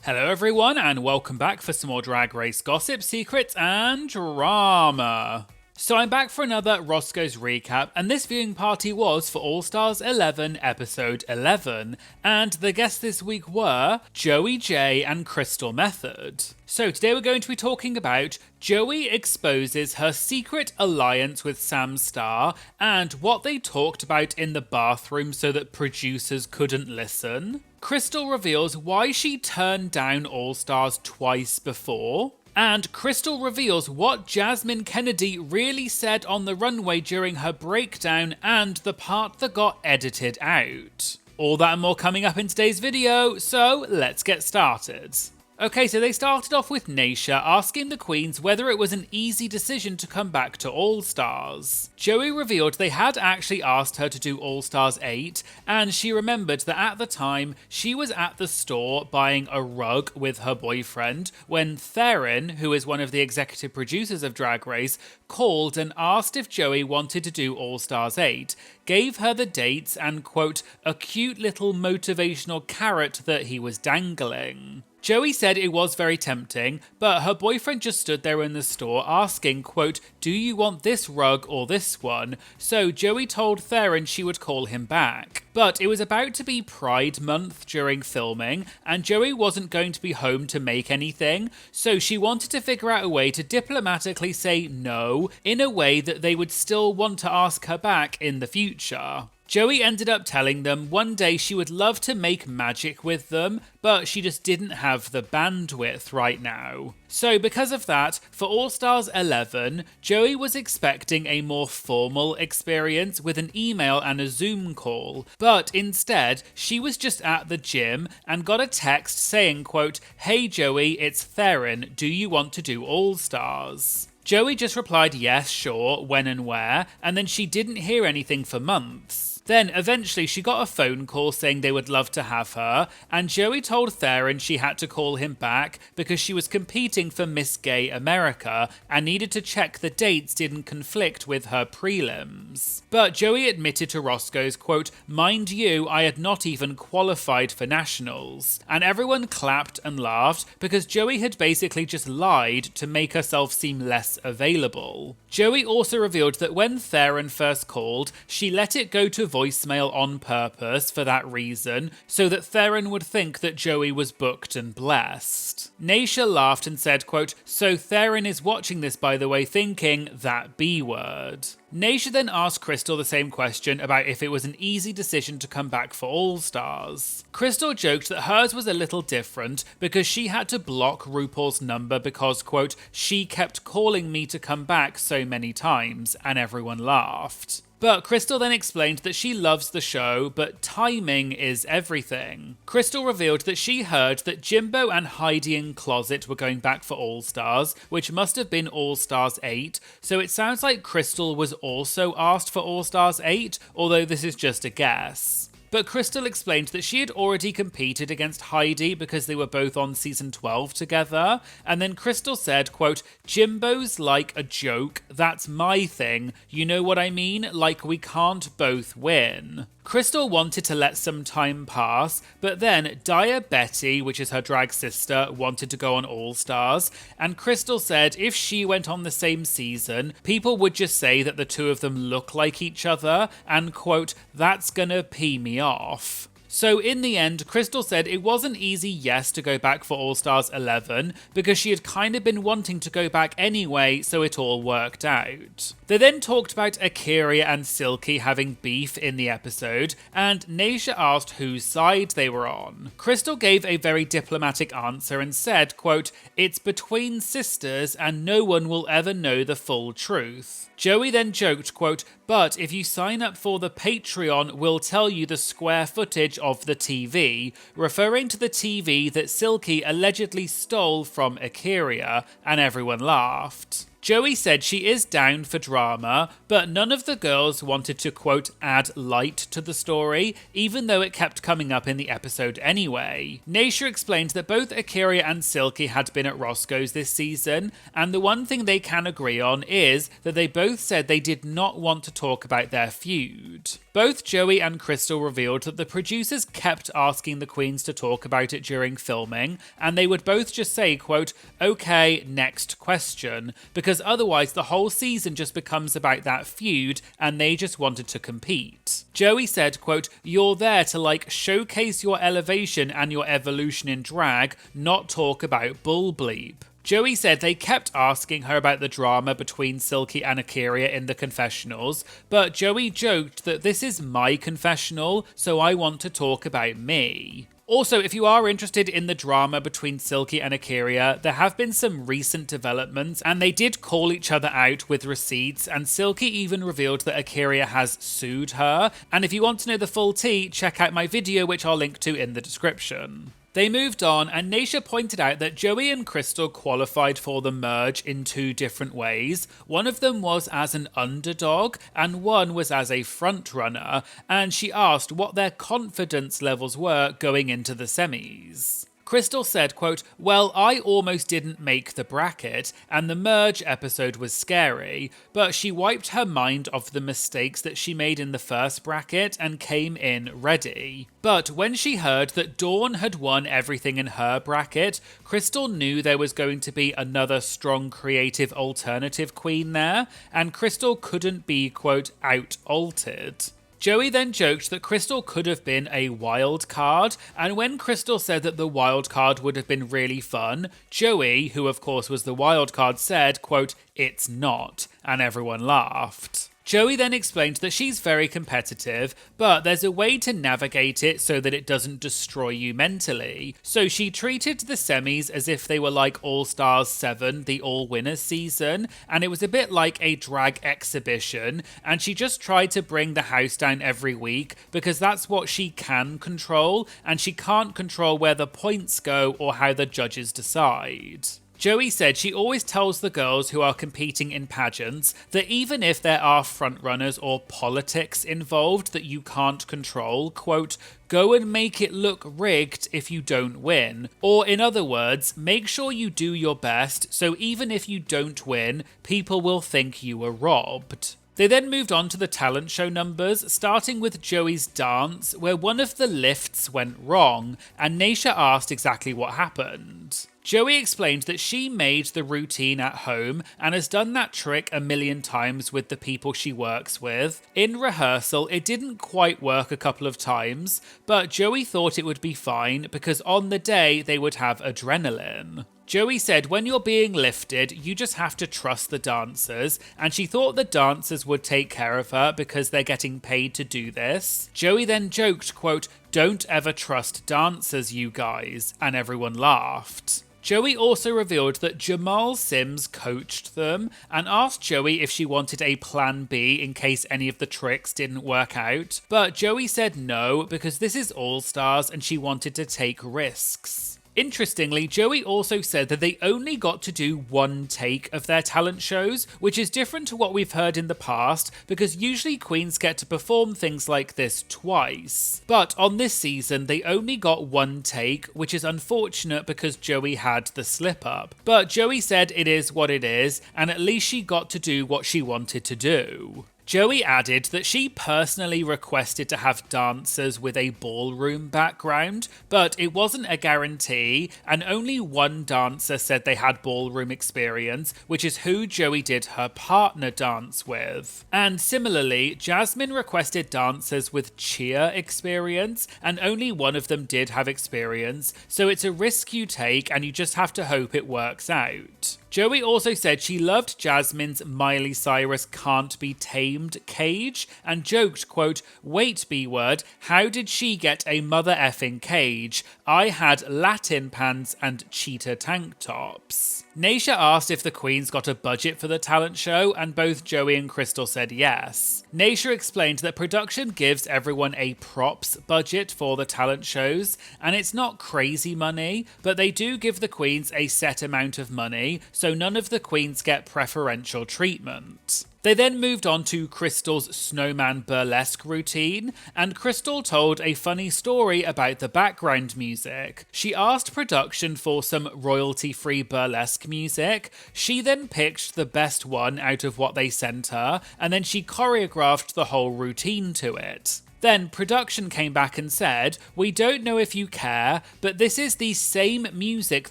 Hello everyone and welcome back for some more Drag Race gossip, secrets and drama. So I'm back for another Roscoe's recap, and this viewing party was for All Stars 11 episode 11, and the guests this week were Joey J and Crystal Method. So today we're going to be talking about Joey exposes her secret alliance with Sam Starr and what they talked about in the bathroom so that producers couldn't listen. Crystal reveals why she turned down All Stars twice before. And Crystal reveals what Jasmine Kennedy really said on the runway during her breakdown and the part that got edited out. All that and more coming up in today's video, so let's get started. Okay, so they started off with Neyra asking the queens whether it was an easy decision to come back to All Stars. Joey revealed they had actually asked her to do All Stars 8, and she remembered that at the time she was at the store buying a rug with her boyfriend when Theron, who is one of the executive producers of Drag Race, called and asked if Joey wanted to do All Stars 8, gave her the dates and, quote, a cute little motivational carrot that he was dangling. Joey said it was very tempting, but her boyfriend just stood there in the store asking, quote, do you want this rug or this one? So Joey told Theron she would call him back. But it was about to be Pride Month during filming, and Joey wasn't going to be home to make anything, so she wanted to figure out a way to diplomatically say no in a way that they would still want to ask her back in the future. Joey ended up telling them one day she would love to make magic with them, but she just didn't have the bandwidth right now. So because of that, for All Stars 11, Joey was expecting a more formal experience with an email and a Zoom call, but instead, she was just at the gym and got a text saying, quote, hey Joey, it's Theron, do you want to do All Stars? Joey just replied yes, sure, when and where, and then she didn't hear anything for months. Then, eventually, she got a phone call saying they would love to have her, and Joey told Theron she had to call him back because she was competing for Miss Gay America and needed to check the dates didn't conflict with her prelims. But Joey admitted to Roscoe's, quote, mind you, I had not even qualified for nationals. And everyone clapped and laughed because Joey had basically just lied to make herself seem less available. Joey also revealed that when Theron first called, she let it go to voicemail on purpose for that reason, so that Theron would think that Joey was booked and blessed. Neyra laughed and said, quote, so Theron is watching this by the way thinking that B word. Neyra then asked Crystal the same question about if it was an easy decision to come back for All Stars. Crystal joked that hers was a little different because she had to block RuPaul's number because, quote, she kept calling me to come back so many times, and everyone laughed. But Crystal then explained that she loves the show, but timing is everything. Crystal revealed that she heard that Jimbo and Heidi in Closet were going back for All Stars, which must have been All Stars 8, so it sounds like Crystal was also asked for All Stars 8, although this is just a guess. But Crystal explained that she had already competed against Heidi because they were both on season 12 together, and then Crystal said, quote, Jimbo's like a joke, that's my thing, you know what I mean, like we can't both win. Crystal wanted to let some time pass, but then Dia Betty, which is her drag sister, wanted to go on All Stars, and Crystal said if she went on the same season, people would just say that the two of them look like each other, and quote, that's gonna pee me off. So in the end, Crystal said it was an easy yes to go back for All Stars 11 because she had kind of been wanting to go back anyway, so it all worked out. They then talked about A'keria and Silky having beef in the episode, and Neyra asked whose side they were on. Crystal gave a very diplomatic answer and said, quote, it's between sisters and no one will ever know the full truth. Joey then joked, quote, but if you sign up for the Patreon, we'll tell you the square footage of the TV, referring to the TV that Silky allegedly stole from A'keria, and everyone laughed. Joey said she is down for drama, but none of the girls wanted to, quote, add light to the story, even though it kept coming up in the episode anyway. Neyra explained that both A'keria and Silky had been at Roscoe's this season, and the one thing they can agree on is that they both said they did not want to talk about their feud. Both Joey and Crystal revealed that the producers kept asking the queens to talk about it during filming, and they would both just say, quote, okay, next question, because otherwise the whole season just becomes about that feud and they just wanted to compete. Joey said, quote, you're there to like showcase your elevation and your evolution in drag, not talk about bull bleep. Joey said they kept asking her about the drama between Silky and A'keria in the confessionals, but Joey joked that this is my confessional, so I want to talk about me. Also, if you are interested in the drama between Silky and A'keria, there have been some recent developments, and they did call each other out with receipts, and Silky even revealed that A'keria has sued her. And if you want to know the full tea, check out my video, which I'll link to in the description. They moved on, and Neyra pointed out that Joey and Crystal qualified for the merge in two different ways. One of them was as an underdog, and one was as a frontrunner, and she asked what their confidence levels were going into the semis. Crystal said, quote, well, I almost didn't make the bracket, and the merge episode was scary, but she wiped her mind of the mistakes that she made in the first bracket and came in ready. But when she heard that Dawn had won everything in her bracket, Crystal knew there was going to be another strong creative alternative queen there, and Crystal couldn't be, quote, out-altered. Joey then joked that Crystal could have been a wild card, and when Crystal said that the wild card would have been really fun, Joey, who of course was the wild card, said, quote, it's not, and everyone laughed. Joey then explained that she's very competitive, but there's a way to navigate it so that it doesn't destroy you mentally. So she treated the semis as if they were like All Stars 7, the all-winners season, and it was a bit like a drag exhibition, and she just tried to bring the house down every week because that's what she can control, and she can't control where the points go or how the judges decide. Joey said she always tells the girls who are competing in pageants that even if there are frontrunners or politics involved that you can't control, quote, go and make it look rigged if you don't win. Or in other words, make sure you do your best so even if you don't win, people will think you were robbed. They then moved on to the talent show numbers, starting with Joey's dance, where one of the lifts went wrong, and Neyra asked exactly what happened. Joey explained that she made the routine at home and has done that trick a million times with the people she works with. In rehearsal, it didn't quite work a couple of times, but Joey thought it would be fine because on the day they would have adrenaline. Joey said when you're being lifted, you just have to trust the dancers, and she thought the dancers would take care of her because they're getting paid to do this. Joey then joked, quote, don't ever trust dancers, you guys, and everyone laughed. Joey also revealed that Jamal Sims coached them and asked Joey if she wanted a plan B in case any of the tricks didn't work out, but Joey said no because this is All Stars and she wanted to take risks. Interestingly, Joey also said that they only got to do one take of their talent shows, which is different to what we've heard in the past because usually queens get to perform things like this twice. But on this season, they only got one take, which is unfortunate because Joey had the slip up. But Joey said it is what it is, and at least she got to do what she wanted to do. Joey added that she personally requested to have dancers with a ballroom background, but it wasn't a guarantee, and only one dancer said they had ballroom experience, which is who Joey did her partner dance with. And similarly, Jasmine requested dancers with cheer experience, and only one of them did have experience, so it's a risk you take and you just have to hope it works out. Joey also said she loved Jasmine's Miley Cyrus Can't Be Tamed cage and joked, quote, wait B-word, how did she get a mother effing cage? I had Latin pants and cheetah tank tops. Neyra asked if the queens got a budget for the talent show, and both Joey and Crystal said yes. Neyra explained that production gives everyone a props budget for the talent shows, and it's not crazy money, but they do give the queens a set amount of money, so none of the queens get preferential treatment. They then moved on to Crystal's snowman burlesque routine, and Crystal told a funny story about the background music. She asked production for some royalty-free burlesque music. She then picked the best one out of what they sent her, and then she choreographed the whole routine to it. Then production came back and said, "We don't know if you care, but this is the same music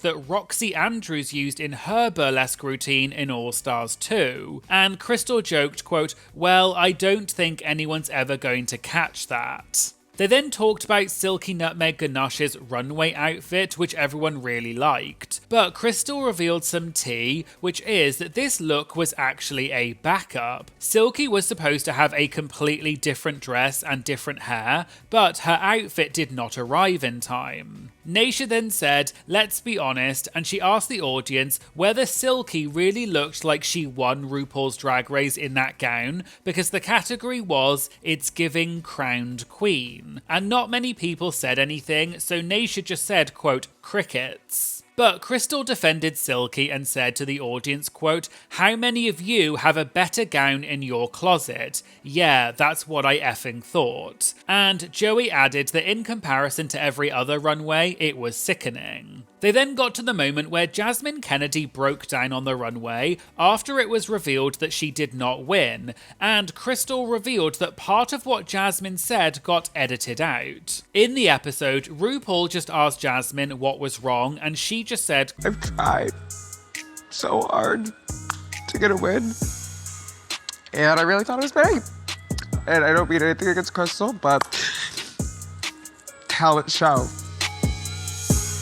that Roxy Andrews used in her burlesque routine in All Stars 2. And Crystal joked, quote, "Well, I don't think anyone's ever going to catch that." They then talked about Silky Nutmeg Ganache's runway outfit, which everyone really liked. But Crystal revealed some tea, which is that this look was actually a backup. Silky was supposed to have a completely different dress and different hair, but her outfit did not arrive in time. Neyra then said, "Let's be honest," and she asked the audience whether Silky really looked like she won RuPaul's Drag Race in that gown, because the category was "It's giving crowned queen." And not many people said anything, so Neyra just said, quote, "crickets." But Crystal defended Silky and said to the audience, quote, "How many of you have a better gown in your closet? Yeah, that's what I effing thought." And Joey added that in comparison to every other runway, it was sickening. They then got to the moment where Jasmine Kennedy broke down on the runway after it was revealed that she did not win, and Crystal revealed that part of what Jasmine said got edited out. In the episode, RuPaul just asked Jasmine what was wrong, and she just said, "I've tried so hard to get a win, and I really thought it was great. And I don't mean anything against Crystal, but talent show."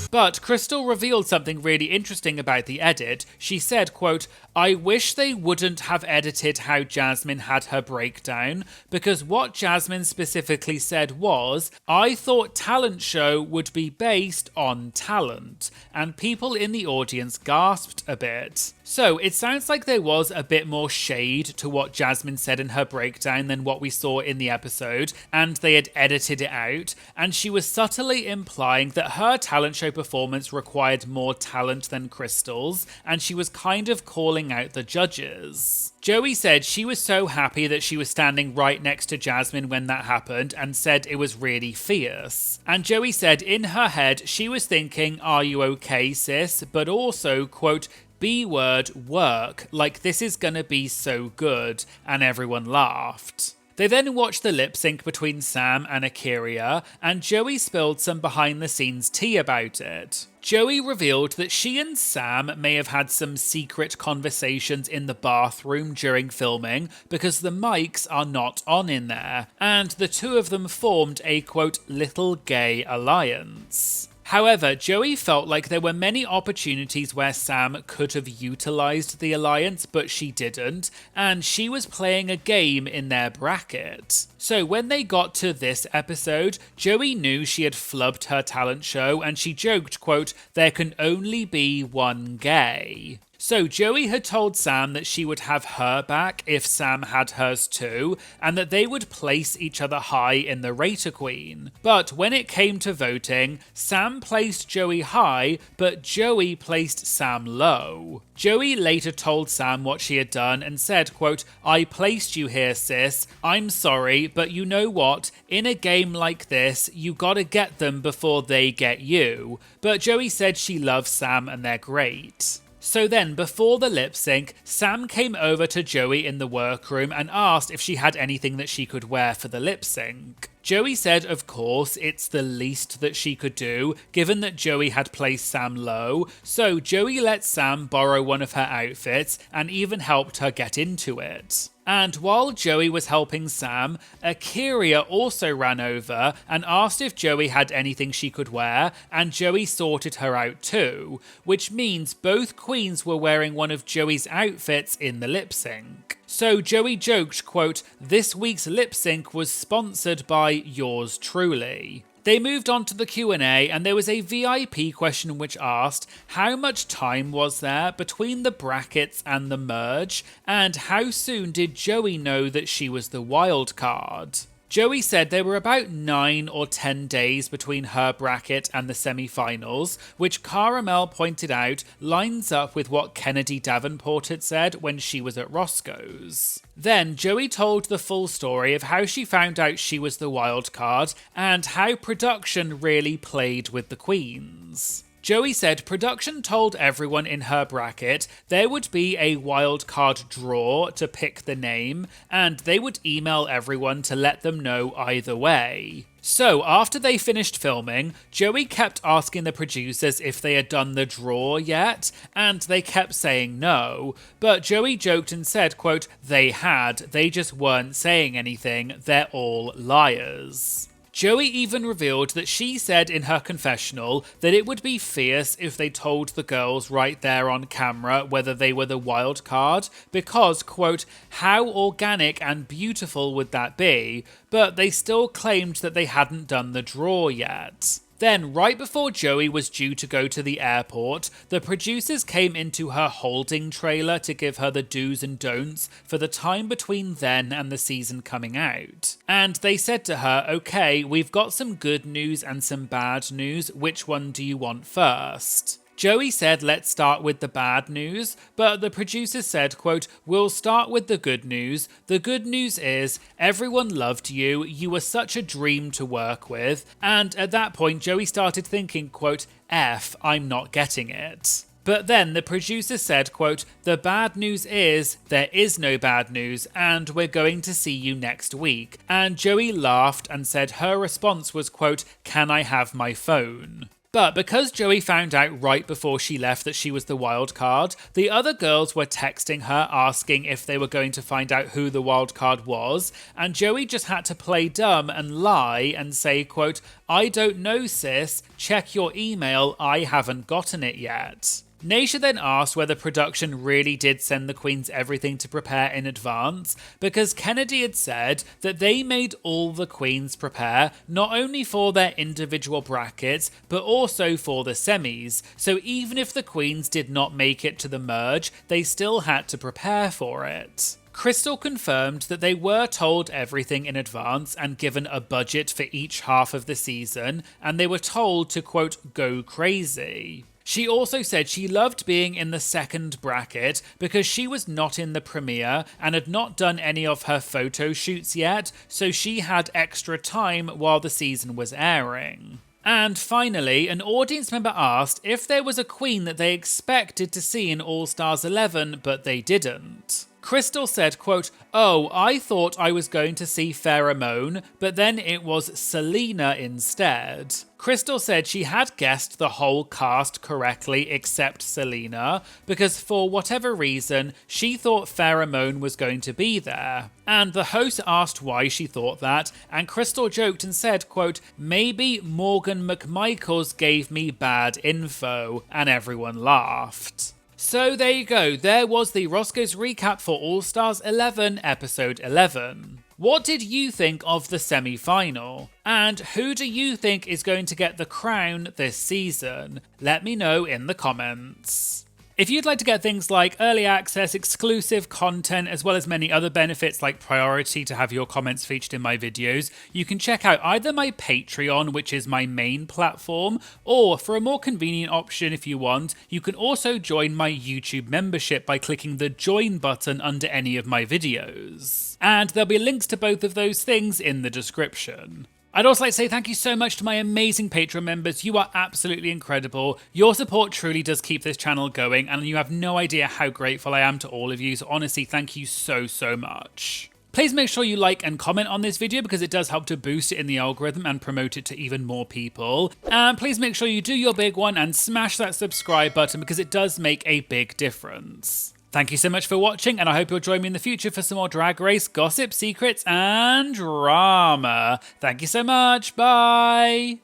But Crystal revealed something really interesting about the edit. She said, quote, "I wish they wouldn't have edited how Jasmine had her breakdown, because what Jasmine specifically said was, I thought talent show would be based on talent," and people in the audience gasped a bit. So it sounds like there was a bit more shade to what Jasmine said in her breakdown than what we saw in the episode, and they had edited it out, and she was subtly implying that her talent show performance required more talent than Crystal's, and she was kind of calling out the judges. Joey said she was so happy that she was standing right next to Jasmine when that happened, and said it was really fierce. And Joey said in her head she was thinking, "Are you okay, sis?" but also, quote, "B-word, work, like this is gonna be so good," and everyone laughed. They then watched the lip sync between Sam and A'keria, and Joey spilled some behind the scenes tea about it. Joey revealed that she and Sam may have had some secret conversations in the bathroom during filming because the mics are not on in there, and the two of them formed a, quote, "little gay alliance." However, Joey felt like there were many opportunities where Sam could have utilised the alliance, but she didn't, and she was playing a game in their bracket. So when they got to this episode, Joey knew she had flubbed her talent show, and she joked, quote, "There can only be one gay." So Joey had told Sam that she would have her back if Sam had hers too, and that they would place each other high in the Rater Queen. But when it came to voting, Sam placed Joey high, but Joey placed Sam low. Joey later told Sam what she had done and said, quote, "I placed you here, sis. I'm sorry, but you know what? In a game like this, you gotta get them before they get you." But Joey said she loves Sam and they're great. So then, before the lip sync, Sam came over to Joey in the workroom and asked if she had anything that she could wear for the lip sync. Joey said, of course, it's the least that she could do, given that Joey had placed Sam low, so Joey let Sam borrow one of her outfits and even helped her get into it. And while Joey was helping Sam, A'keria also ran over and asked if Joey had anything she could wear, and Joey sorted her out too, which means both queens were wearing one of Joey's outfits in the lip sync. So Joey joked, quote, "This week's lip sync was sponsored by yours truly." They moved on to the Q&A, and there was a VIP question which asked how much time was there between the brackets and the merge, and how soon did Joey know that she was the wild card? Joey said there were about 9 or 10 days between her bracket and the semi-finals, which Caramel pointed out lines up with what Kennedy Davenport had said when she was at Roscoe's. Then Joey told the full story of how she found out she was the wild card and how production really played with the queens. Joey said production told everyone in her bracket there would be a wildcard draw to pick the name, and they would email everyone to let them know either way. So after they finished filming, Joey kept asking the producers if they had done the draw yet, and they kept saying no, but Joey joked and said, quote, they had, they just weren't saying anything, they're all liars. Joey even revealed that she said in her confessional that it would be fierce if they told the girls right there on camera whether they were the wild card because, quote, how organic and beautiful would that be? But they still claimed that they hadn't done the draw yet. Then, right before Joey was due to go to the airport, the producers came into her holding trailer to give her the do's and don'ts for the time between then and the season coming out. And they said to her, okay, we've got some good news and some bad news, which one do you want first? Joey said, let's start with the bad news, but the producers said, quote, we'll start with the good news. The good news is everyone loved you. You were such a dream to work with. And at that point, Joey started thinking, quote, F, I'm not getting it. But then the producer said, quote, the bad news is there is no bad news and we're going to see you next week. And Joey laughed and said her response was, quote, can I have my phone? But because Joey found out right before she left that she was the wild card, the other girls were texting her asking if they were going to find out who the wild card was, and Joey just had to play dumb and lie and say, quote, I don't know sis, check your email, I haven't gotten it yet. Neyra then asked whether production really did send the queens everything to prepare in advance, because Kennedy had said that they made all the queens prepare not only for their individual brackets, but also for the semis, so even if the queens did not make it to the merge, they still had to prepare for it. Crystal confirmed that they were told everything in advance and given a budget for each half of the season, and they were told to, quote, go crazy. She also said she loved being in the second bracket because she was not in the premiere and had not done any of her photo shoots yet, so she had extra time while the season was airing. And finally, an audience member asked if there was a queen that they expected to see in All Stars 11, but they didn't. Crystal said, quote, oh, I thought I was going to see Pheromone, but then it was Selena instead. Crystal said she had guessed the whole cast correctly except Selena, because for whatever reason, she thought Pheromone was going to be there. And the host asked why she thought that, and Crystal joked and said, quote, maybe Morgan McMichaels gave me bad info, and everyone laughed. So there you go, there was the Roscoe's recap for All Stars 11, episode 11. What did you think of the semi-final? And who do you think is going to get the crown this season? Let me know in the comments. If you'd like to get things like early access, exclusive content, as well as many other benefits like priority to have your comments featured in my videos, you can check out either my Patreon, which is my main platform, or for a more convenient option if you want, you can also join my YouTube membership by clicking the join button under any of my videos. And there'll be links to both of those things in the description. I'd also like to say thank you so much to my amazing Patreon members. You are absolutely incredible. Your support truly does keep this channel going, and you have no idea how grateful I am to all of you. So honestly, thank you so much. Please make sure you like and comment on this video because it does help to boost it in the algorithm and promote it to even more people. And please make sure you do your big one and smash that subscribe button because it does make a big difference. Thank you so much for watching, and I hope you'll join me in the future for some more Drag Race gossip, secrets, and drama. Thank you so much. Bye.